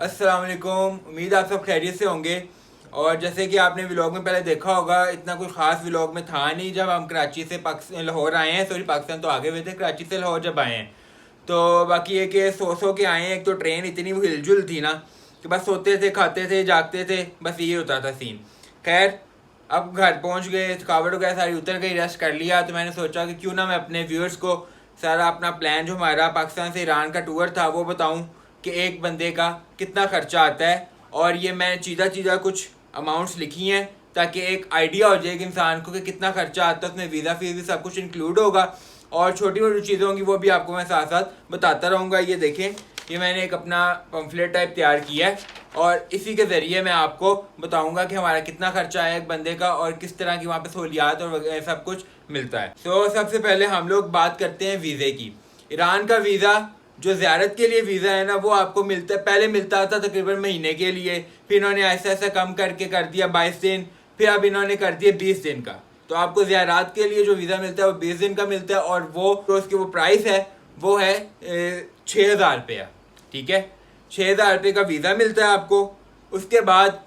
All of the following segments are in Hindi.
अस्सलाम वालेकुम। उम्मीद आप सब खैरियत से होंगे। और जैसे कि आपने व्लॉग में पहले देखा होगा, इतना कुछ खास व्लॉग में था नहीं। जब हम कराची से लाहौर आए हैं, सॉरी पाकिस्तान तो आगे हुए थे, कराची से लाहौर जब आए हैं तो बाकी ये कि सो के आए हैं। एक तो ट्रेन इतनी हिलजुल थी ना कि बस सोते थे, खाते थे, जागते थे, बस ये होता था सीन। खैर, अब घर पहुंच गए, थकावट वगैरह सारी उतर गई, रेस्ट कर लिया। तो मैंने सोचा कि क्यों ना मैं अपने व्यूअर्स को सारा अपना प्लान जो हमारा पाकिस्तान से ईरान का टूर था वो बताऊं कि एक बंदे का कितना खर्चा आता है। और ये मैं चीज़ा चीज़ा कुछ अमाउंट्स लिखी हैं ताकि एक आइडिया हो जाए कि इंसान को कि कितना खर्चा आता है। उसमें वीज़ा फीस भी सब कुछ इंक्लूड होगा और छोटी मोटी चीज़ें होंगी वो भी आपको मैं साथ साथ बताता रहूँगा। ये देखें, ये मैंने एक अपना पम्फलेट टाइप तैयार किया है और इसी के ज़रिए मैं आपको बताऊंगा कि हमारा कितना खर्चा है एक बंदे का और किस तरह की वहाँ पे सहूलियात और सब कुछ मिलता है। तो सबसे पहले हम लोग बात करते हैं वीज़े की। ईरान का वीज़ा जो ज़ियारत के लिए वीज़ा है ना, वो आपको मिलता है, पहले मिलता था तकरीबन महीने के लिए, फिर इन्होंने ऐसा ऐसा कम करके कर दिया 22 दिन, फिर अब इन्होंने कर दिया 20 दिन का। तो आपको ज़ियारत के लिए जो वीज़ा मिलता है वो 20 दिन का मिलता है और वो तो उसकी वो प्राइस है वो है 6,000 रुपया। ठीक है, 6,000 रुपये का वीज़ा मिलता है आपको। उसके बाद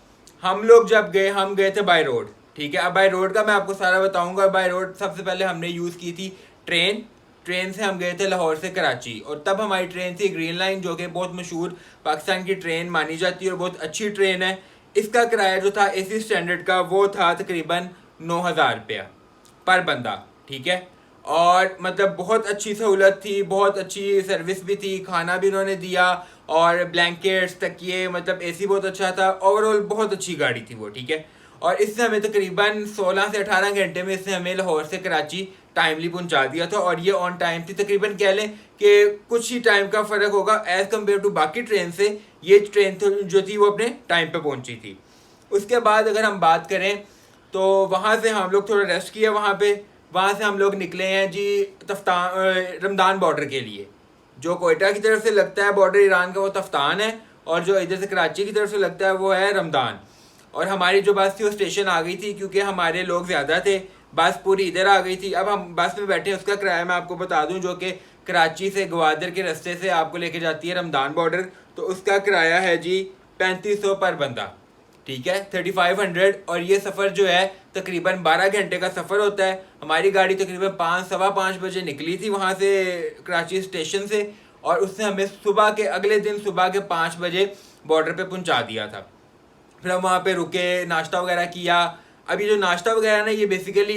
हम लोग जब गए, हम गए थे बाय रोड। ठीक है, अब बाय रोड का मैं आपको सारा बताऊंगा। बाय रोड सबसे पहले हमने यूज़ की थी ट्रेन। ट्रेन से हम गए थे लाहौर से कराची और तब हमारी ट्रेन थी ग्रीन लाइन, जो कि बहुत मशहूर पाकिस्तान की ट्रेन मानी जाती है और बहुत अच्छी ट्रेन है। इसका किराया जो था एसी स्टैंडर्ड का वो था तकरीबन 9,000 रुपया पर बंदा। ठीक है, और मतलब बहुत अच्छी सहूलत थी, बहुत अच्छी सर्विस भी थी, खाना भी उन्होंने दिया और ब्लैंकेट्स, तकिए, मतलब एसी बहुत अच्छा था। ओवरऑल बहुत अच्छी गाड़ी थी वो। ठीक है, और इससे हमें तकरीबन 16 से 18 घंटे में इससे हमें लाहौर से कराची टाइमली पहुंचा दिया था और ये ऑन टाइम थी। तकरीबन कह लें कि कुछ ही टाइम का फ़र्क होगा एज़ कम्पेयर टू बाकी ट्रेन से। ये ट्रेन जो थी वो अपने टाइम पे पहुंची थी। उसके बाद अगर हम बात करें तो वहाँ से हम लोग थोड़ा रेस्ट किया वहाँ पे। वहाँ से हम लोग निकले हैं जी रमदान बॉर्डर के लिए। जो कोयटा की तरफ से लगता है बॉर्डर ईरान का वो तफ्तान है और जो इधर से कराची की तरफ से लगता है वो है रमदान। और हमारी जो बस थी वो स्टेशन आ गई थी क्योंकि हमारे लोग ज़्यादा थे, बस पूरी इधर आ गई थी। अब हम बस में बैठे, उसका किराया मैं आपको बता दूं, जो कि कराची से ग्वादर के रास्ते से आपको लेके जाती है रमदान बॉर्डर। तो उसका किराया है जी 3500 पर बंदा। ठीक है, 3500। और ये सफ़र जो है तकरीबन 12 घंटे का सफ़र होता है। हमारी गाड़ी तकरीबन 5 सवा 5 बजे निकली थी वहाँ से कराची स्टेशन से और उसने हमें सुबह के अगले दिन सुबह के 5 बजे बॉर्डर पे पहुँचा दिया था। फिर हम वहाँ पे रुके, नाश्ता वगैरह किया। अब ये जो नाश्ता वगैरह ना, ये बेसिकली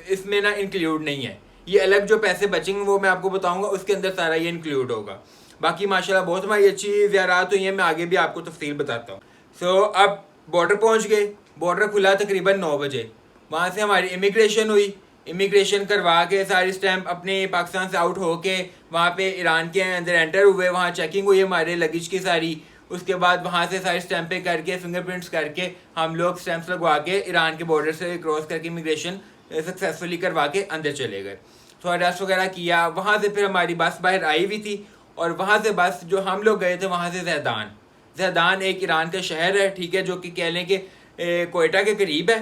इसमें ना इंक्लूड नहीं है। ये अलग जो पैसे बचेंगे वो मैं आपको बताऊंगा, उसके अंदर सारा ये इंक्लूड होगा। बाकी माशाल्लाह बहुत हमारी अच्छी ज़ियारत हुई है, मैं आगे भी आपको तफसील बताता हूँ। सो अब बॉर्डर पहुँच गए। बॉर्डर खुला तकरीबन 9 बजे। वहाँ से हमारी इमिग्रेशन हुई। इमिग्रेशन करवा के सारी स्टैंप अपने पाकिस्तान से आउट होके वहाँ पे ईरान के अंदर एंटर हुए। वहाँ चेकिंग हुई हमारे लगेज की सारी। उसके बाद वहाँ से सारी स्टैंपें करके, फिंगरप्रिंट्स करके हम लोग स्टैंप्स लगवा के ईरान के बॉर्डर से क्रॉस करके इमिग्रेशन सक्सेसफुली करवा के अंदर चले गए। थोड़ा रेस्ट वगैरह किया। वहाँ से फिर हमारी बस बाहर आई हुई थी और वहाँ से बस जो हम लोग गए थे वहाँ से ज़ैदान। ज़ैदान एक ईरान का शहर है, ठीक है, जो कि कह लें कि कोयटा के करीब है,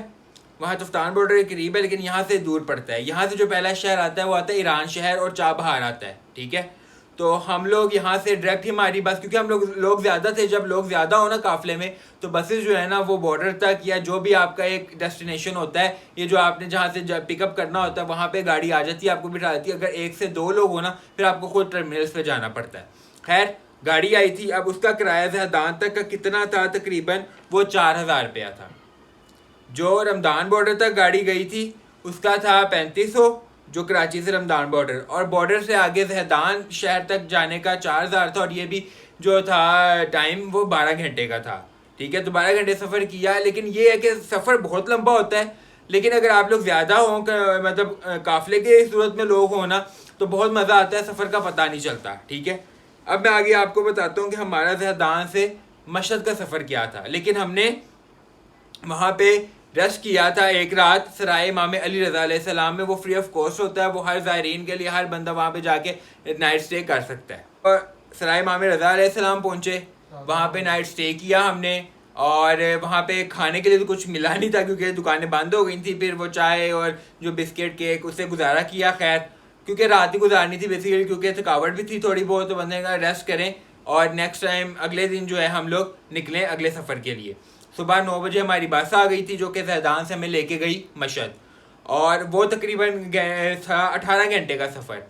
वहाँ तफ्तान बॉर्डर के करीब है, लेकिन यहाँ से दूर पड़ता है। यहाँ से जो पहला शहर आता है वो आता है ईरान शहर और चाबहार आता है। ठीक है, तो हम लोग यहाँ से डायरेक्ट ही हमारी बस, क्योंकि हम लोग ज़्यादा थे, जब लोग ज़्यादा हो ना काफ़िले में तो बसेस जो है ना वो बॉर्डर तक या जो भी आपका एक डेस्टिनेशन होता है, ये जो आपने जहाँ से पिकअप करना होता है वहाँ पे गाड़ी आ जाती है, आपको बिठा देती है। अगर 1 से 2 लोग हो ना फिर आपको खुद टर्मिनल्स पे जाना पड़ता है। खैर, गाड़ी आई थी। अब उसका किराया ज़ैदान तक का कितना था, तकरीबन वो 4,000 रुपया था। जो रमदान बॉर्डर तक गाड़ी गई थी उसका था 3500, जो कराची से रमदान बॉर्डर, और बॉर्डर से आगे ज़ैदान शहर तक जाने का 4,000 था। और ये भी जो था टाइम वो 12 घंटे का था। ठीक है, तो 12 घंटे सफ़र किया। लेकिन ये है कि सफ़र बहुत लंबा होता है, लेकिन अगर आप लोग ज़्यादा हों, मतलब काफ़िले के सूरत में लोग हों ना, तो बहुत मज़ा आता है, सफ़र का पता नहीं चलता। ठीक है, अब मैं आगे आपको बताता हूँ कि हमारा ज़ैदान से मशहद का सफ़र क्या था। लेकिन हमने वहाँ पे रेस्ट किया था एक रात सराय इमाम अली रज़ा अलैहिस्सलाम में। वो फ्री ऑफ कॉस्ट होता है, वो हर ज़ायरीन के लिए, हर बंदा वहाँ पे जाके नाइट स्टे कर सकता है। और सराय इमाम रज़ा अलैहिस्सलाम पहुँचे, वहाँ पे नाइट स्टे किया हमने। और वहाँ पे खाने के लिए तो कुछ मिला नहीं था क्योंकि दुकानें बंद हो गई थी। फिर वो चाय और जो बिस्किट, केक, उससे गुजारा किया। खैर, क्योंकि रात ही गुजारनी थी बेसिकली, क्योंकि थकावट भी थी थोड़ी बहुत, तो बंदे का रेस्ट करें और नेक्स्ट टाइम अगले दिन जो है हम लोग निकले अगले सफ़र के लिए। सुबह 9 बजे हमारी बस आ गई थी जो कि जैदान से हमें लेके गई मशहद, और वो तकरीबन था 18 घंटे का सफ़र।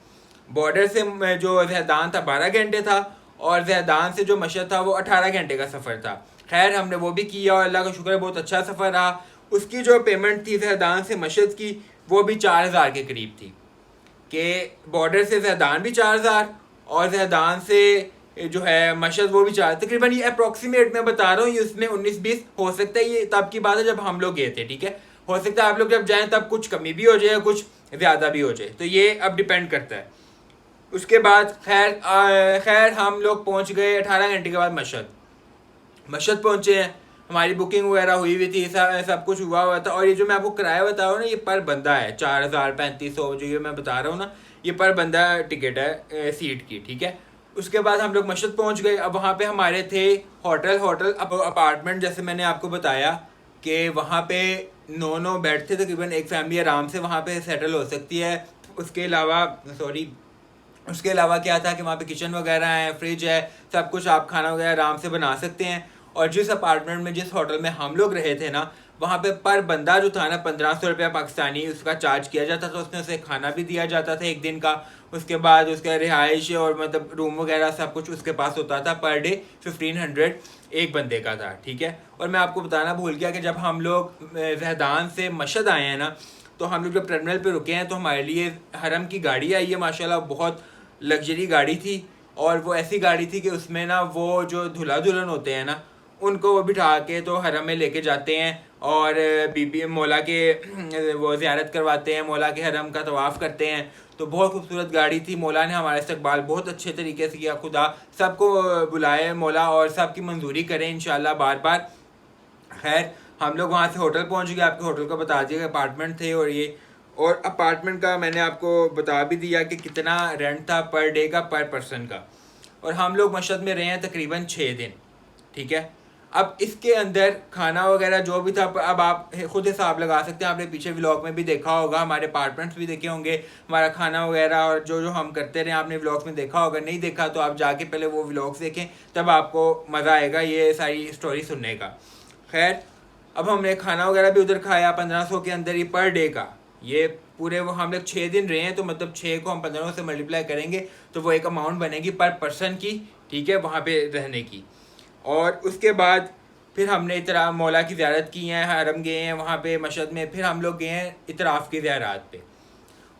बॉर्डर से जो जैदान था 12 घंटे था, और जैदान से जो मशहद था वो 18 घंटे का सफ़र था। खैर हमने वो भी किया और अल्लाह का शुक्र है बहुत अच्छा सफ़र रहा। उसकी जो पेमेंट थी जैदान से मशहद की वो भी 4000 के करीब थी, कि बॉर्डर से जैदान भी 4000 और जैदान से जो है मशहद वो भी 4, तकरीबन ये अप्रॉक्सीमेट मैं बता रहा हूँ, ये उसमें 19-20 हो सकता है। ये तब की बात है जब हम लोग गए थे, ठीक है। हो सकता है आप लोग जब जाएं तब कुछ कमी भी हो जाए, कुछ ज़्यादा भी हो जाए, तो ये अब डिपेंड करता है। उसके बाद खैर हम लोग पहुँच गए 18 घंटे के बाद मशहद पहुँचे हैं। हमारी बुकिंग वगैरह हुई हुई थी, सब कुछ हुआ था। और ये जो मैं आपको किराया बता रहा हूँ ना, ये पर बंदा है 4000-3500 जो ये मैं बता रहा हूँ ना, ये पर बंदा टिकट है सीट की, ठीक है। उसके बाद हम लोग मशहद पहुँच गए। अब वहाँ पे हमारे थे होटल अपार्टमेंट, जैसे मैंने आपको बताया कि वहाँ पे 9 बेड थे तकरीबन, एक फैमिली आराम से वहाँ पे सेटल हो सकती है। उसके अलावा क्या था कि वहाँ पे किचन वगैरह है, फ्रिज है, सब कुछ, आप खाना वगैरह आराम से बना सकते हैं। और जिस अपार्टमेंट में, जिस होटल में हम लोग रहे थे ना, वहाँ पे पर बंदा जो था ना 1500 रुपया पाकिस्तानी उसका चार्ज किया जाता था। उसमें उसे खाना भी दिया जाता था एक दिन का, उसके बाद उसका रिहाइश और मतलब रूम वगैरह सब कुछ उसके पास होता था। पर डे 1500 एक बंदे का था, ठीक है। और मैं आपको बताना भूल गया कि जब हम लोग जैदान से मशहद आए हैं ना, तो हम लोग जब टर्मिनल पे रुके हैं तो हमारे लिए हरम की गाड़ी आई है माशाल्लाह, बहुत लग्जरी गाड़ी थी। और वो ऐसी गाड़ी थी कि उसमें ना वो जो दूल्हा दुल्हन होते हैं ना, उनको वो बिठा के तो हरम में लेके जाते हैं और बीबी मौला के वो ज़ियारत करवाते हैं, मौला के हरम का तवाफ़ करते हैं। तो बहुत खूबसूरत गाड़ी थी। मौला ने हमारा इस्तकबाल बहुत अच्छे तरीके से किया। खुदा सबको बुलाए मौला और सबकी मंजूरी करें इंशाल्लाह बार बार। खैर हम लोग वहाँ से होटल पहुँच गए। आपके होटल का बता दिया, अपार्टमेंट थे। और अपार्टमेंट का मैंने आपको बता भी दिया कि कितना रेंट था पर डे का, पर पर्सन का। और हम लोग मशहद में रहे हैं तकरीबन 6 दिन, ठीक है। अब इसके अंदर खाना वगैरह जो भी था, अब आप खुद हिसाब लगा सकते हैं। आपने पीछे व्लॉग में भी देखा होगा, हमारे अपार्टमेंट्स भी देखे होंगे, हमारा खाना वगैरह और जो जो हम करते रहे आपने व्लॉग्स में देखा होगा। नहीं देखा तो आप जाके पहले वो व्लॉग्स देखें, तब आपको मज़ा आएगा ये सारी स्टोरी सुनने का। खैर अब हमने खाना वगैरह भी उधर खाया 1500 के अंदर ही पर डे का। ये पूरे वो हम लोग 6 दिन रहे हैं, तो मतलब 6 को हम 15 से मल्टीप्लाई करेंगे तो वो एक अमाउंट बनेगी पर पर्सन की, ठीक है, वहाँ पे रहने की। और उसके बाद फिर हमने मौला की ज़ियारत की है, हरम गए हैं वहाँ पे मशहद में। फिर हम लोग गए हैं इतराफ़ की ज़ियारत पे।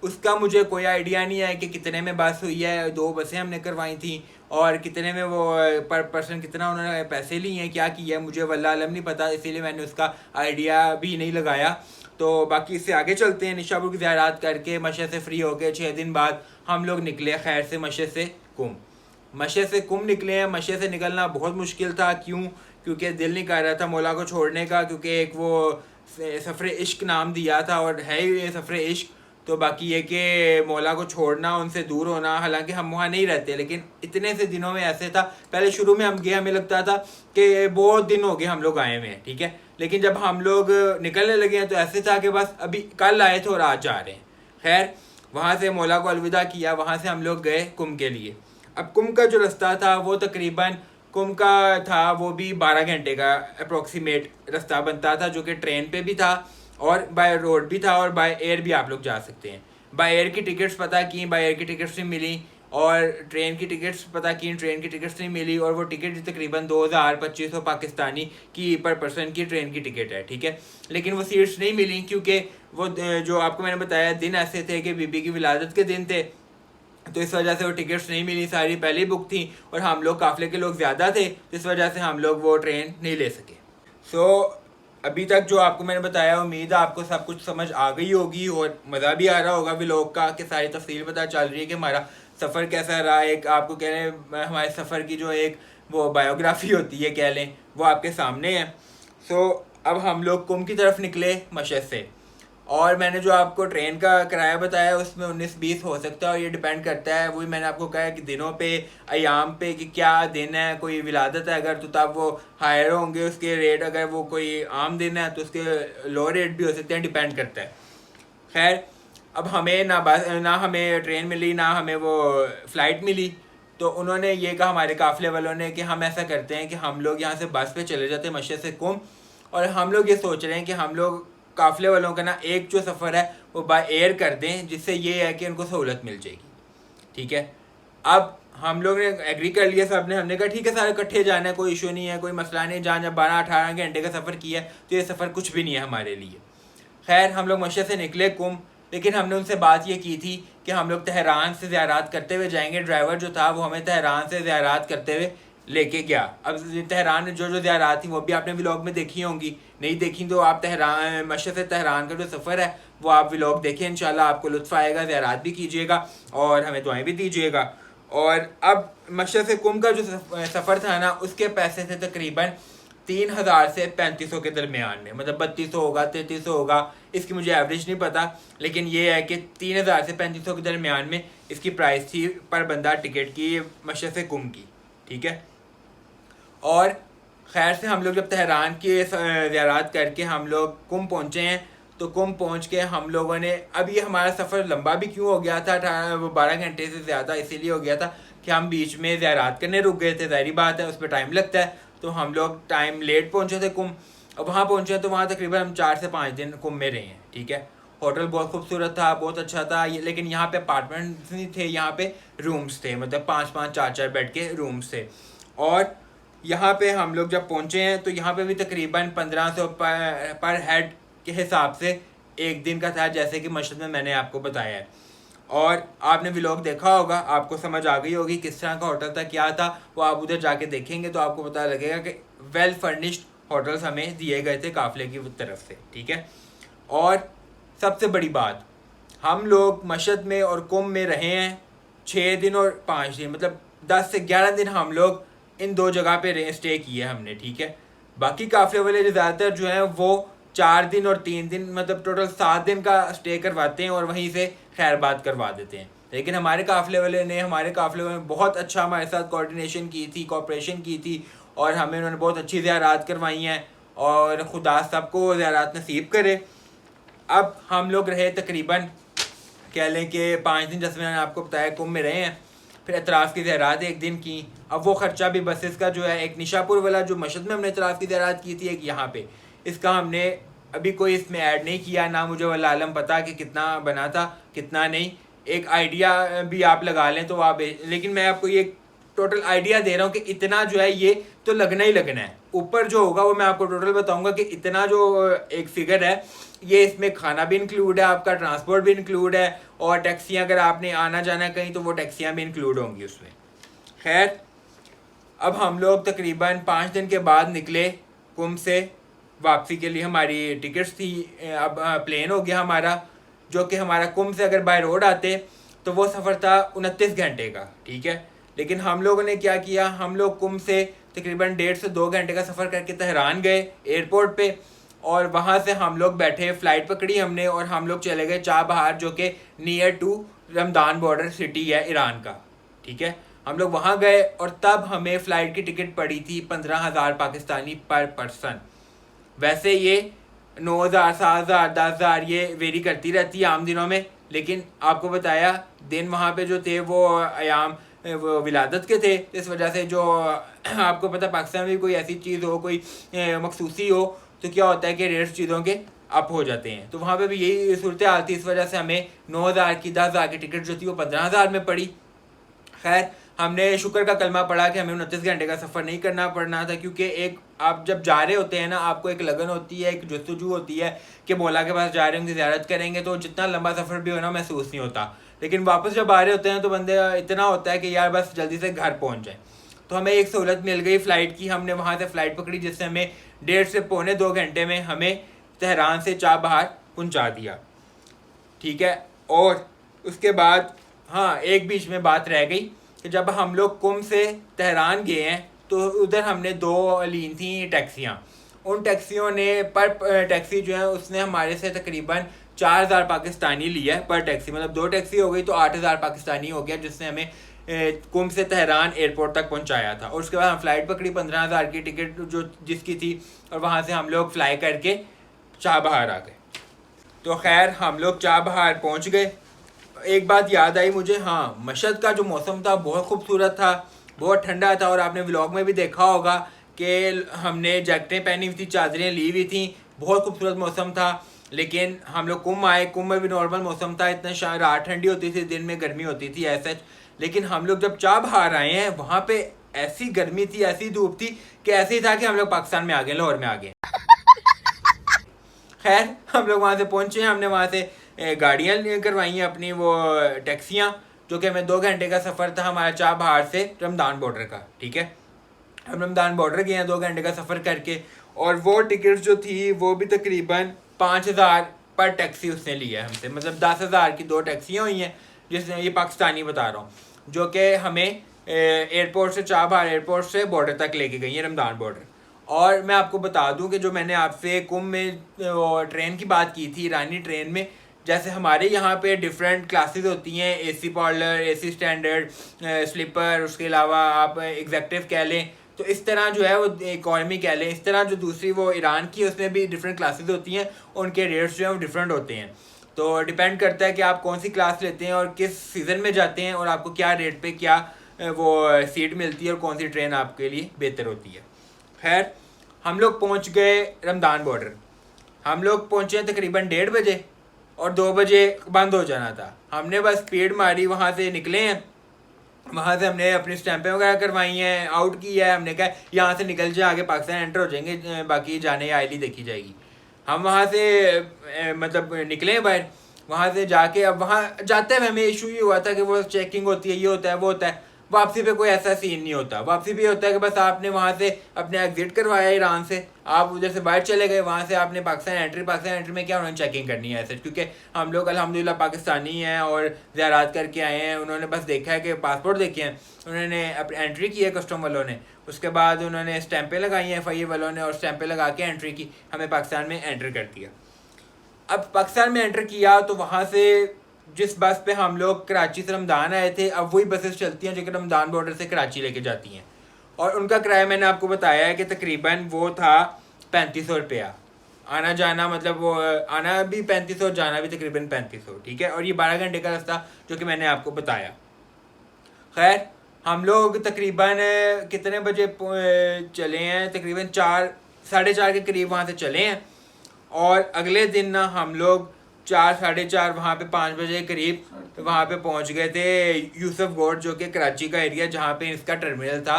उसका मुझे कोई आइडिया नहीं है कि कितने में बस हुई है, 2 बसें हमने करवाई थी, और कितने में वो पर पर्सन कितना उन्होंने पैसे लिए हैं, क्या किया है, मुझे वल्लाह अलम नहीं पता, इसीलिए मैंने उसका आइडिया भी नहीं लगाया। तो बाकी इससे आगे चलते हैं। निशापुर की ज़ियारत करके मशहद से फ्री होकर 6 दिन बाद हम लोग निकले खैर से मशहद से कुम निकले हैं। मशहद से निकलना बहुत मुश्किल था। क्योंकि दिल नहीं कर रहा था मौला को छोड़ने का, क्योंकि एक वो सफ़र इश्क नाम दिया था और है ही ये सफ़र इश्क। तो बाकी ये कि मौला को छोड़ना, उनसे दूर होना, हालांकि हम वहाँ नहीं रहते, लेकिन इतने से दिनों में ऐसे था। पहले शुरू में हम गए, हमें लगता था कि बहुत दिन हो गए हम लोग आए हुए हैं, ठीक है। लेकिन जब हम लोग निकलने लगे हैं तो ऐसे था कि बस अभी कल आए थे और आज जा रहे हैं। खैर वहाँ से मौला को अलविदा किया, वहाँ से हम लोग गए कुम के लिए। अब कुम का जो रास्ता था वो तकरीबन कुम का था, वो भी 12 घंटे का अप्रोक्सीमेट रास्ता बनता था, जो कि ट्रेन पे भी था और बाय रोड भी था, और बाय एयर भी आप लोग जा सकते हैं। बाय एयर की टिकट्स पता की, बाय एयर की टिकट्स नहीं मिली, और ट्रेन की टिकट्स पता की, ट्रेन की टिकट्स नहीं मिली। और वो टिकट तकरीबन 2000-2500 पाकिस्तानी की पर पर्सन की ट्रेन की टिकट है, ठीक है। लेकिन वो सीट्स नहीं मिली, क्योंकि वो जो आपको मैंने बताया दिन ऐसे थे कि बीबी की विलादत के दिन थे, तो इस वजह से वो टिकट्स नहीं मिली, सारी पहले ही बुक थी। और हम लोग काफ़िले के लोग ज़्यादा थे, इस वजह से हम लोग वो ट्रेन नहीं ले सके। अभी तक जो आपको मैंने बताया, उम्मीद है आपको सब कुछ समझ आ गई होगी और मज़ा भी आ रहा होगा व्लॉग का, कि सारी तफसील पता चल रही है कि हमारा सफ़र कैसा रहा। एक आपको कह लें हमारे सफ़र की जो एक वो बायोग्राफी होती है कह लें, वो आपके सामने है। अब हम लोग कुम की तरफ निकले मशहद से, और मैंने जो आपको ट्रेन का किराया बताया उसमें 19-20 हो सकता है, और ये डिपेंड करता है, वही मैंने आपको कहा कि दिनों पे, अयाम पे, कि क्या दिन है। कोई विलादत है अगर तो तब वो हायर होंगे उसके रेट, अगर वो कोई आम दिन है तो उसके लो रेट भी हो सकते हैं, डिपेंड करता है। खैर अब हमें ना हमें ट्रेन मिली, ना हमें वो फ़्लाइट मिली। तो उन्होंने ये कहा हमारे काफ़िले वालों ने कि हम ऐसा करते हैं कि हम लोग यहाँ से बस पे चले जाते हैं मशहद से कुम, और हम लोग ये सोच रहे हैं कि हम लोग काफ़िले वालों का ना एक जो सफ़र है वो बाय एयर कर दें, जिससे ये है कि उनको सहूलत मिल जाएगी। ठीक है, अब हम लोग ने एग्री कर लिया सब ने, हमने कहा ठीक है सारे इकट्ठे जाना है, कोई इशू नहीं है, कोई मसला नहीं। जहाँ जब 12-18 घंटे का सफ़र किया है तो ये सफ़र कुछ भी नहीं है हमारे लिए। खैर हम लोग मशहद से निकले कुम, लेकिन हमने उनसे बात ये की थी कि हम लोग तेहरान से ज़ियारत करते हुए जाएंगे। ड्राइवर जो था वो हमें तेहरान से ज़ियारत करते हुए लेके गया। अब तेहरान में जो जो ज़ियारत थी वो भी आपने व्लॉग में देखी होंगी, नहीं देखी तो आप तेहरान मशहद से तेहरान का जो सफ़र है वो आप व्लॉग देखें, इंशाल्लाह आपको लुत्फ़ आएगा। ज़ियारत भी कीजिएगा और हमें दुआएं भी दीजिएगा। और अब मशहद से कुम का जो सफ़र था ना, उसके पैसे थे तकरीबन 3000 से 3500 के दरमियान में, मतलब 3200 होगा 3300 होगा, इसकी मुझे एवरेज नहीं पता, लेकिन ये है कि 3000 से 3500 के दरमियान में इसकी प्राइस थी पर बंदा टिकट की मशहद से कुम की। ठीक है, और खैर से हम लोग जब तेहरान की ज़ियारत करके हम लोग कुम पहुँचे हैं, तो कुम पहुँच के हम लोगों ने, अब ये हमारा सफ़र लंबा भी क्यों हो गया था, 12 घंटे से ज़्यादा इसीलिए हो गया था कि हम बीच में ज़ियारत करने रुक गए थे। ज़ाहिर बात है उस पर टाइम लगता है, तो हम लोग टाइम लेट पहुँचे थे कुम। अब वहाँ पहुँचे तो वहाँ तकरीबन हम 4 से 5 दिन कुम में रहे हैं। ठीक है, होटल बहुत खूबसूरत था, बहुत अच्छा था, लेकिन यहाँ पे अपार्टमेंट्स नहीं थे, यहाँ पे रूम्स थे, मतलब 5-5 4-4 बेड के रूम्स थे। और यहाँ पे हम लोग जब पहुँचे हैं तो यहाँ पे भी तकरीबन 1500 पर हेड के हिसाब से एक दिन का था, जैसे कि मशहद में मैंने आपको बताया है। और आपने व्लॉग देखा होगा, आपको समझ आ गई होगी किस तरह का होटल था, क्या था, वो आप उधर जाके देखेंगे तो आपको पता लगेगा कि वेल फर्निश्ड होटल्स हमें दिए गए थे काफ़िले की तरफ से। ठीक है, और सबसे बड़ी बात, हम लोग मशहद में और कुम में रहे हैं 6 दिन और 5 दिन, मतलब 10 से 11 दिन हम लोग इन दो जगह पे स्टे किए हमने। ठीक है, बाकी काफ़िले वाले ज़्यादातर जो हैं वो 4 दिन और 3 दिन, मतलब टोटल 7 दिन का स्टे करवाते हैं और वहीं से खैरबाद करवा देते हैं। लेकिन हमारे काफ़िले वाले ने बहुत अच्छा हमारे साथ कोऑर्डिनेशन की थी, कोऑपरेशन की थी, और हमें उन्होंने बहुत अच्छी ज़ियारत करवाई हैं, और खुदा सबको ज़ियारत नसीब करे। अब हम लोग रहे तकरीबन कह लें कि 5 दिन, जैसे मैंने आपको बताया कुम में रहे हैं, फिर एतराफ़ की ज़ियारत एक दिन की। अब वो ख़र्चा भी बसेस का जो है, एक निशापुर वाला जो मशहद में हमने एतराफ़ की ज़ियारत की थी, एक यहाँ पे, इसका हमने अभी कोई इसमें ऐड नहीं किया, ना मुझे वल्लाह आलम पता कि कितना बना था कितना नहीं। एक आइडिया भी आप लगा लें तो आप, लेकिन मैं आपको ये टोटल आइडिया दे रहा हूँ कि इतना जो है ये तो लगना ही लगना है। ऊपर जो होगा वो मैं आपको टोटल बताऊँगा कि इतना जो एक फ़िगर है, ये इसमें खाना भी इंक्लूड है, आपका ट्रांसपोर्ट भी इंक्लूड है, और टैक्सियाँ अगर आपने आना जाना कहीं तो वो टैक्सियाँ भी इंक्लूड होंगी उसमें। खैर, अब हम लोग तकरीबन 5 दिन के बाद निकले कुम से वापसी के लिए। हमारी टिकट्स थी, अब प्लेन हो गया हमारा, जो कि हमारा कुम से अगर बाय रोड आते तो वो सफ़र था 29 घंटे का। ठीक है, लेकिन हम लोगों ने क्या किया, हम लोग कुम से तकरीबन 1.5 से 2 घंटे का सफ़र करके तेहरान गए एयरपोर्ट पे, और वहाँ से हम लोग बैठे, फ़्लाइट पकड़ी हमने, और हम लोग चले गए चाबहार, जो कि near to Ramdan border city है ईरान का। ठीक है, हम लोग वहाँ गए, और तब हमें फ़्लाइट की टिकट पड़ी थी 15,000 पाकिस्तानी पर पर्सन। वैसे ये 9,000 7,000 10,000 ये वेरी करती रहती है आम दिनों में, लेकिन आपको बताया दिन वहाँ पे जो थे वो अयाम वो विलादत के थे, इस वजह से जो आपको पता पाकिस्तान में कोई ऐसी चीज़ हो, कोई मखसूसी हो, तो क्या होता है कि रेट्स चीज़ों के अप हो जाते हैं। तो वहाँ पे भी यही सूरत हाल थी, इस वजह से हमें 9,000 की 10,000 की टिकट जो थी वो 15,000 में पड़ी। खैर, हमने शुक्र का कलमा पढ़ा कि हमें 29 घंटे का सफ़र नहीं करना पड़ना था, क्योंकि एक आप जब जा रहे होते हैं ना, आपको एक लगन होती है, एक जस्तजू होती है कि मौला के पास जा रहे हैं, उनकी ज़ियारत करेंगे, तो जितना लंबा सफ़र भी होना महसूस नहीं होता। लेकिन वापस जब आ रहे होते हैं तो बंदे इतना होता है कि यार बस जल्दी से घर पहुँच जाए। तो हमें एक सहूलत मिल गई फ़्लाइट की, हमने वहाँ से फ़्लाइट पकड़ी, जिससे हमें 1.5 से पौने 2 घंटे में हमें तेहरान से चाबहार पहुँचा दिया। ठीक है, और उसके बाद हाँ, एक बीच में बात रह गई कि जब हम लोग कुम से तेहरान गए हैं तो उधर हमने 2 ली थी टैक्सियाँ। उन टैक्सियों ने पर टैक्सी जो है उसने हमारे से तकरीबन 4,000 पाकिस्तानी लिया है पर टैक्सी, मतलब 2 टैक्सी हो गई तो 8,000 पाकिस्तानी हो गया, जिसने हमें कुम से तेहरान एयरपोर्ट तक पहुंचाया था। और उसके बाद हम फ़्लाइट पकड़ी 15,000 की टिकट जो जिसकी थी, और वहाँ से हम लोग फ्लाई करके चाबहार आ गए। तो खैर हम लोग चाबहार पहुँच गए। एक बात याद आई मुझे, हाँ, मशहद का जो मौसम था बहुत खूबसूरत था, बहुत ठंडा था, और आपने व्लॉग में भी देखा होगा कि हमने जैकेटें पहनी हुई थी, चादरें ली हुई थी, बहुत खूबसूरत मौसम था। लेकिन हम लोग कुम आए, कुम में भी नॉर्मल मौसम था, इतना रात ठंडी होती थी, दिन में गर्मी होती थी ऐसा। लेकिन हम लोग जब चाबहार आए हैं वहाँ पे ऐसी गर्मी थी, ऐसी धूप थी कि ऐसे ही था कि हम लोग पाकिस्तान में आ गए, लाहौर में आ गए। खैर हम लोग वहाँ से पहुँचे, हमने वहाँ से गाड़ियाँ करवाई हैं अपनी, वो टैक्सियाँ, जो कि हमें 2 घंटे का सफ़र था हमारा चाबहार से रमदान बॉर्डर का। ठीक है, हम रमदान बॉर्डर गए हैं 2 घंटे का सफ़र करके, और वो टिकट जो थी वो भी तकरीबन 5,000 पर टैक्सी उसने लिया है हमसे, मतलब 10,000 की 2 टैक्सियाँ हुई हैं, जिसने, ये पाकिस्तानी बता रहा हूँ, जो कि हमें एयरपोर्ट से, चाबहार एयरपोर्ट से बॉर्डर तक लेके गई है, रमदान बॉर्डर। और मैं आपको बता दूं कि जो मैंने आपसे कुम में ट्रेन की बात की थी, ईरानी ट्रेन में, जैसे हमारे यहाँ पे डिफरेंट क्लासेस होती हैं, AC parlour, AC standard, sleeper, उसके अलावा आप एग्जेक्टिव कह लें, तो इस तरह जो है वो इकॉनमी कह लें, इस तरह जो दूसरी वो ईरान की, उसमें भी डिफरेंट क्लासेस होती हैं, उनके रेट्स जो हैं वो डिफरेंट होते हैं। तो डिपेंड करता है कि आप कौन सी क्लास लेते हैं और किस सीज़न में जाते हैं, और आपको क्या रेट पे क्या वो सीट मिलती है, और कौन सी ट्रेन आपके लिए बेहतर होती है। खैर हम लोग पहुंच गए रमदान बॉर्डर। हम लोग पहुंचे तकरीबन 1:30 बजे, और 2 बजे बंद हो जाना था। हमने बस स्पीड मारी, वहाँ से निकले हैं, वहाँ से हमने अपनी स्टैंपें वगैरह करवाई हैं, आउट किया है, हमने कहा यहाँ से निकल जाए, आगे पाकिस्तान एंटर हो जाएंगे, बाकी जाने आईली देखी जाएगी। हम वहाँ से मतलब निकले बाहर, वहाँ से जाके, अब वहाँ जाते हुए हमें इशू ये हुआ था कि वो चेकिंग होती है, ये होता है, वो होता है। वापसी पे कोई ऐसा सीन नहीं होता, वापसी भी होता है कि बस आपने वहाँ से अपने एग्जिट करवाया ईरान से, आप उधर से बाहर चले गए, वहाँ से आपने पाकिस्तान एंट्री में क्या उन्होंने चेकिंग करनी है ऐसे, क्योंकि हम लोग अल्हम्दुलिल्लाह पाकिस्तानी हैं और ज़ियारत करके आए हैं। उन्होंने बस देखा है कि पासपोर्ट देखे हैं, उन्होंने अपनी एंट्री की है कस्टम वालों ने, उसके बाद उन्होंने स्टैंपें लगाई हैं FIA वालों ने, और स्टैंपें लगा के एंट्री की, हमें पाकिस्तान में एंटर कर दिया। अब पाकिस्तान में एंटर किया तो वहाँ से जिस बस पे हम लोग कराची से रमदान आए थे, अब वही बसेस चलती हैं जो कि रमदान बॉर्डर से कराची लेके जाती हैं, और उनका किराया मैंने आपको बताया है कि तकरीबन वो था 3500 रुपया आना जाना, मतलब वो आना भी 3500, जाना भी तकरीबन 3500। ठीक है, और ये 12 घंटे का रास्ता जो कि मैंने आपको बताया। खैर हम लोग तकरीबन कितने बजे चले हैं, तकरीबन 4, 4:30 के करीब वहाँ से चले हैं, और अगले दिन ना हम लोग 4, 4:30 वहाँ पे 5 बजे करीब वहाँ पे पहुँच गए थे यूसुफ गोड, जो कि कराची का एरिया, जहाँ पे इसका टर्मिनल था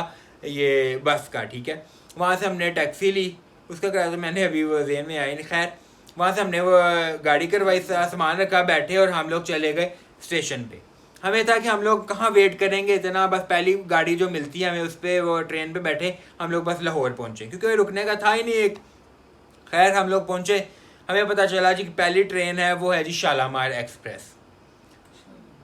ये बस का। ठीक है, वहाँ से हमने टैक्सी ली, उसका किराया तो मैंने अभी वो जेहन में आई नहीं। खैर वहाँ से हमने वो गाड़ी करवाई, सामान रखा, बैठे, और हम लोग चले गए स्टेशन पे। हमें था कि हम लोग कहाँ वेट करेंगे इतना, बस पहली गाड़ी जो मिलती है हमें उस पर, वो ट्रेन पे बैठे हम लोग बस लाहौर पहुँचे, क्योंकि रुकने का था ही नहीं एक। खैर हम लोग पहुँचे, हमें पता चला जी कि पहली ट्रेन है वो है जी शालामार एक्सप्रेस।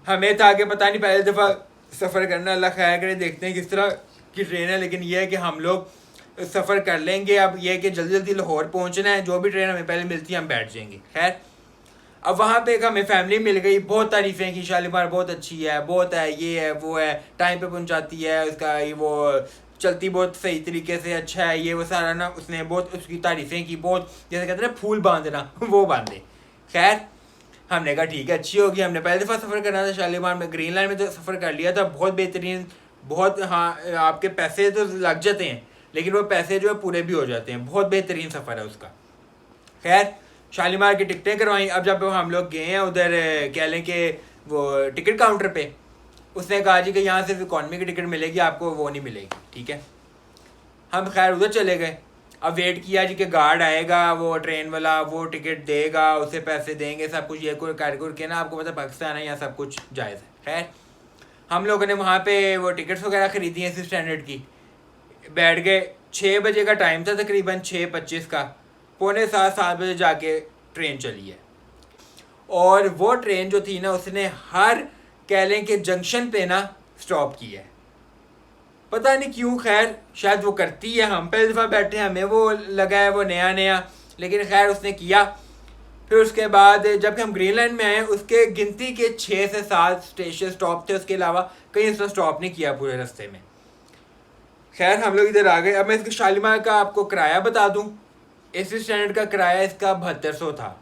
हमें था कि पता नहीं, पहली दफ़ा सफ़र करना, अल्लाह खैर करे, देखते हैं किस तरह की ट्रेन है, लेकिन यह है कि हम लोग सफ़र कर लेंगे। अब यह है कि जल्दी जल्दी लाहौर पहुँचना है, जो भी ट्रेन हमें पहले मिलती है हम बैठ जाएंगे। खैर अब वहाँ पे एक हमें फैमिली मिल गई, बहुत तारीफ़ें की, शालीमार बहुत अच्छी है, बहुत है, ये है, वो है, टाइम पे पहुँचाती है, उसका ये वो चलती बहुत सही तरीके से, अच्छा है, ये वो सारा ना, उसने बहुत उसकी तारीफ़ें की, बहुत जैसे कहते हैं ना फूल बांधना वो बांधे। खैर हमने कहा ठीक है, अच्छी होगी, हमने पहली दफ़ा सफ़र करना था शालीमार में, ग्रीन लाइन में तो सफ़र कर लिया था, बहुत बेहतरीन, बहुत, हाँ आपके पैसे तो लग जाते हैं, लेकिन वो पैसे जो है पूरे भी हो जाते हैं, बहुत बेहतरीन सफ़र है उसका। खैर शालीमार की टिकटें करवाई। अब जब हम लोग गए हैं उधर, कह लें कि वो टिकट काउंटर पे, उसने कहा जी कि यहाँ सिर्फ इकॉनमी की टिकट मिलेगी, आपको वो नहीं मिलेगी। ठीक है, हम खैर उधर चले गए। अब वेट किया जी कि गार्ड आएगा, वो ट्रेन वाला, वो टिकट देगा, उसे पैसे देंगे, सब कुछ ये कर के ना, आपको पता पाकिस्तान है यहाँ सब कुछ जायज़ है। खैर हम लोगों ने वहाँ पे वो टिकट्स वगैरह ख़रीदी हैं, इसी स्टैंडर्ड की, बैठ गए। 6 बजे का टाइम था, तकरीबन 6:25 का, 6:45-7 बजे जाके ट्रेन चली है। और वो ट्रेन जो थी ना, उसने हर कह लें कि जंक्शन पे ना स्टॉप किया है, पता नहीं क्यों। खैर शायद वो करती है, हम पहली दफ़ा बैठे, हमें वो लगा है वो नया नया, लेकिन खैर उसने किया। फिर उसके बाद जब हम ग्रीन लाइन में आए, उसके गिनती के 6 से 7 स्टेशन स्टॉप थे, उसके अलावा कहीं उसने स्टॉप नहीं किया पूरे रास्ते में। खैर हम लोग इधर आ गए। अब मैं इसके शालीमार का आपको किराया बता दूं, एसी स्टैंडर्ड का किराया इसका 7200 था,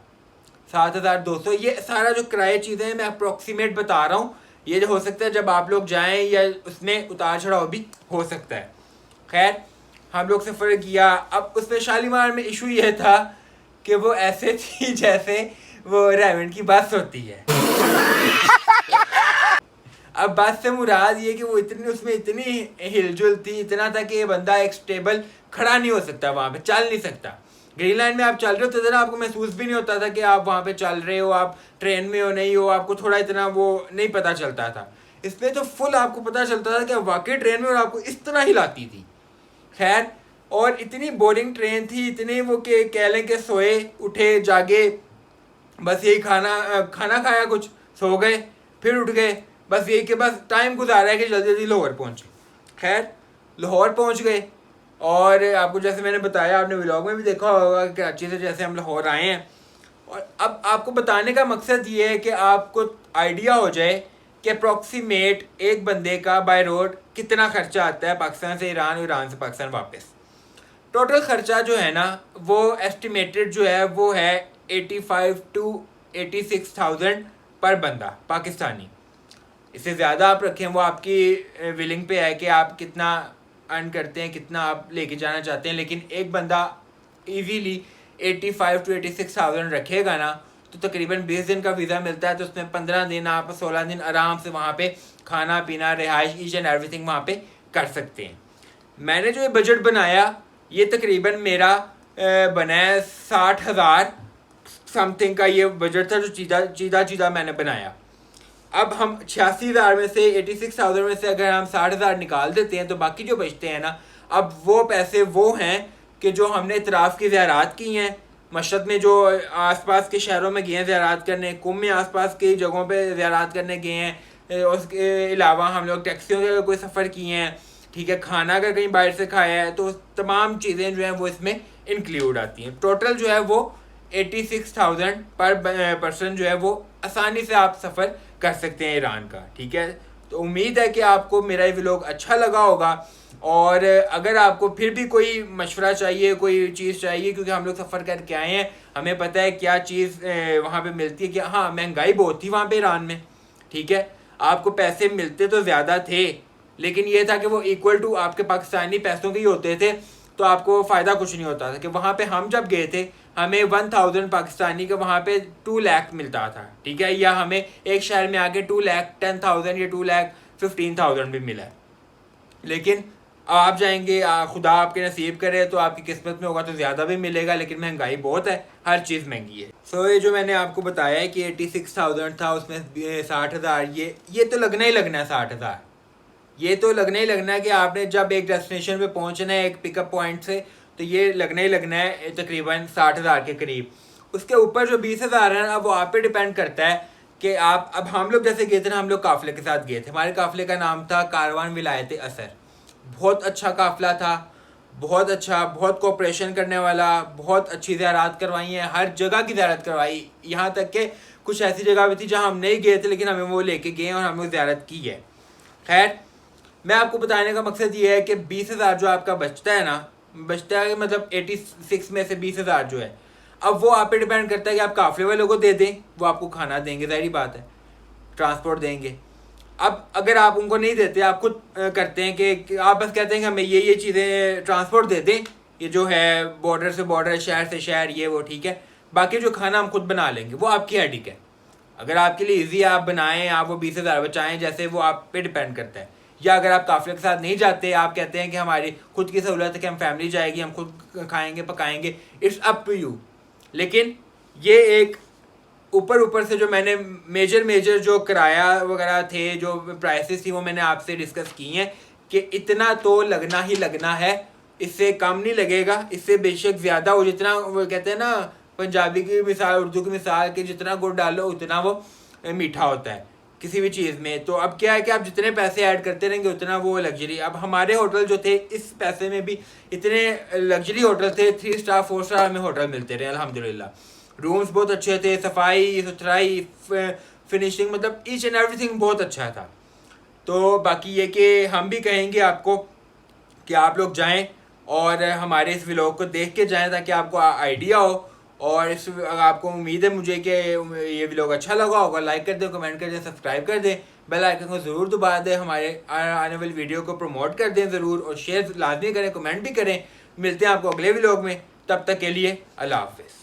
7,200। ये सारा जो किराए चीज़ें हैं मैं अप्रोक्सीमेट बता रहा हूँ, ये जो हो सकता है जब आप लोग जाएं या उसमें उतार चढ़ाव भी हो सकता है। खैर हम लोग सफ़र किया। अब उसमें शालीमार में इशू ये था कि वो ऐसे थी जैसे वो रेवंड की बस होती है। अब बस से मुराद ये कि वो इतनी उसमें इतनी हिलजुल थी, इतना था कि ये बंदा एक स्टेबल खड़ा नहीं हो सकता, वहाँ पे चल नहीं सकता। ग्रीनलैंड में आप चल रहे हो तो इतना आपको महसूस भी नहीं होता था कि आप वहाँ पे चल रहे हो, आप ट्रेन में हो नहीं हो, आपको थोड़ा इतना वो नहीं पता चलता था। इसमें तो फुल आपको पता चलता था कि वाकई ट्रेन में और आपको इस तरह हिलाती थी। खैर, और इतनी बोरिंग ट्रेन थी, इतनी वो कि कह लें कि सोए उठे जागे, बस यही खाना खाया, कुछ सो गए, फिर उठ गए, बस यही कि बस टाइम गुजारा है कि जल्दी जल्दी लाहौर पहुँचे। खैर लाहौर पहुँच गए, और आपको जैसे मैंने बताया, आपने व्लॉग में भी देखा होगा कि कराची से जैसे हम लाहौर आए हैं। और अब आपको बताने का मकसद ये है कि आपको आइडिया हो जाए कि अप्रॉक्सीमेट एक बंदे का बाय रोड कितना खर्चा आता है पाकिस्तान से ईरान और ईरान से पाकिस्तान वापस। टोटल खर्चा जो है ना वो एस्टिमेटेड जो है वो है 85 to 86,000 पर बंदा पाकिस्तानी। इससे ज़्यादा आप रखें वो आपकी विलिंग पे है कि आप कितना अर्न करते हैं, कितना आप लेके जाना चाहते हैं। लेकिन एक बंदा इजीली 85 to 86,000 रखेगा ना तो तकरीबन 20 दिन का वीज़ा मिलता है, तो उसमें 15 दिन आप 16 दिन आराम से वहाँ पे खाना पीना रिहाइश ईच एंड एवरीथिंग वहाँ पे कर सकते हैं। मैंने जो ये बजट बनाया ये तकरीबन मेरा बना है 60,000 समथिंग का ये बजट था जो चीदा मैंने बनाया। अब हम 86,000 में से 86,000 में से अगर हम 60,000 निकाल देते हैं तो बाकी जो बचते हैं ना, अब वो पैसे वो हैं कि जो हमने इतराफ़ की ज़ियारत की हैं, मशहद में जो आसपास के शहरों में गए हैं ज़ियारत करने, कुम में आसपास की जगहों पे ज़ियारत करने गए हैं, उसके अलावा हम लोग टैक्सियों के कोई सफ़र किए हैं, ठीक है, खाना अगर कहीं बाहर से खाया है, तो तमाम चीज़ें जो हैं वो इसमें इंक्लूड आती हैं। टोटल जो है वो 86,000 पर पर्सन जो है वो आसानी से आप सफ़र कर सकते हैं ईरान का। ठीक है, तो उम्मीद है कि आपको मेरा ये व्लॉग अच्छा लगा होगा, और अगर आपको फिर भी कोई मशवरा चाहिए, कोई चीज़ चाहिए, क्योंकि हम लोग सफ़र करके आए हैं, हमें पता है क्या चीज़ वहाँ पे मिलती है। कि हाँ, महंगाई बहुत थी वहाँ पे ईरान में, ठीक है, आपको पैसे मिलते तो ज़्यादा थे, लेकिन ये था कि वो इक्वल टू आपके पाकिस्तानी पैसों के ही होते थे, तो आपको फ़ायदा कुछ नहीं होता था। कि वहाँ पे हम जब गए थे हमें 1000 पाकिस्तानी का वहाँ पे 2 लाख मिलता था, ठीक है, या हमें एक शहर में आके 2,10,000 या 2,15,000 भी मिला है। लेकिन आप जाएंगे, खुदा आपके नसीब करे तो आपकी किस्मत में होगा तो ज़्यादा भी मिलेगा, लेकिन महंगाई बहुत है, हर चीज़ महंगी है। सो ये जो मैंने आपको बताया है कि 86,000 था, उसमें 60,000 ये तो लगना ही लगना है। 60,000 ये तो लगना ही लगना है कि आपने जब एक डेस्टिनेशन पे पहुंचना है एक पिकअप पॉइंट से, तो ये लगना ही लगना है तकरीबन 60,000 के करीब। उसके ऊपर जो 20,000 है ना, वो आप पे डिपेंड करता है कि आप, अब हम लोग जैसे गए थे ना, हम लोग काफ़िले के साथ गए थे, हमारे काफ़िले का नाम था कारवान विलायत असर। बहुत अच्छा काफ़िला था, बहुत अच्छा, बहुत कोऑपरेशन करने वाला, बहुत अच्छी ज़ियारत करवाई है, हर जगह की ज़ियारत करवाई, यहाँ तक कि कुछ ऐसी जगह भी थी जहाँ हम नहीं गए थे लेकिन हमें वो लेके गए और हमने ज़ियारत की है। खैर, मैं आपको बताने का मकसद ये है कि 20,000 जो आपका बचता है ना, बचता है मतलब 86 में से 20,000 जो है, अब वो आप पे डिपेंड करता है कि आप काफ़िले वालों को दे दें, वो आपको खाना देंगे, ज़ाहिर बात है, ट्रांसपोर्ट देंगे। अब अगर आप उनको नहीं देते, आप खुद करते हैं कि आप बस कहते हैं कि हमें ये चीज़ें ट्रांसपोर्ट दे दें, ये जो है बॉर्डर से बॉर्डर, शहर से शहर, ये वो, ठीक है, बाकी जो खाना हम खुद बना लेंगे, वो आपकी हेडिक है। अगर आपके लिए ईजी है आप बनाएं, आप वो 20,000 बचाएं, जैसे वो आप पे डिपेंड करता है। या अगर आप काफ़िले के साथ नहीं जाते, आप कहते हैं कि हमारी खुद की सहूलत है कि हम फैमिली जाएगी, हम खुद खाएंगे पकाएंगे, इट्स अप टू यू। लेकिन ये एक ऊपर से जो मैंने मेजर जो किराया वगैरह थे, जो प्राइसेस थी, वो मैंने आपसे डिस्कस की हैं कि इतना तो लगना ही लगना है, इससे कम नहीं लगेगा, इससे बेशक ज़्यादा हो। जितना वो कहते हैं ना पंजाबी की मिसाल, उर्दू की मिसाल, कि जितना गुड़ डालो उतना वो मीठा होता है किसी भी चीज़ में। तो अब क्या है कि आप जितने पैसे ऐड करते रहेंगे उतना वो लग्जरी। अब हमारे होटल जो थे इस पैसे में भी इतने लग्जरी होटल थे, 3 स्टार 4 स्टार हमें होटल मिलते रहे अल्हम्दुलिल्लाह। रूम्स बहुत अच्छे थे, सफाई सुथराई, फिनिशिंग, मतलब ईच एंड एवरीथिंग बहुत अच्छा था। तो बाकी ये कि हम भी कहेंगे आपको कि आप लोग जाएं और हमारे इस व्लॉग को देख के जाएं ताकि आपको आइडिया हो, और इस आपको उम्मीद है मुझे कि ये व्लॉग अच्छा लगा होगा। लाइक कर दें, कमेंट कर दें, सब्सक्राइब कर दें, बेल आइकन को ज़रूर दबा दें, हमारे आने वाली वीडियो को प्रमोट कर दें ज़रूर, और शेयर लाजमी करें, कमेंट भी करें। मिलते हैं आपको अगले व्लॉग में, तब तक के लिए अल्लाह हाफ़िज़।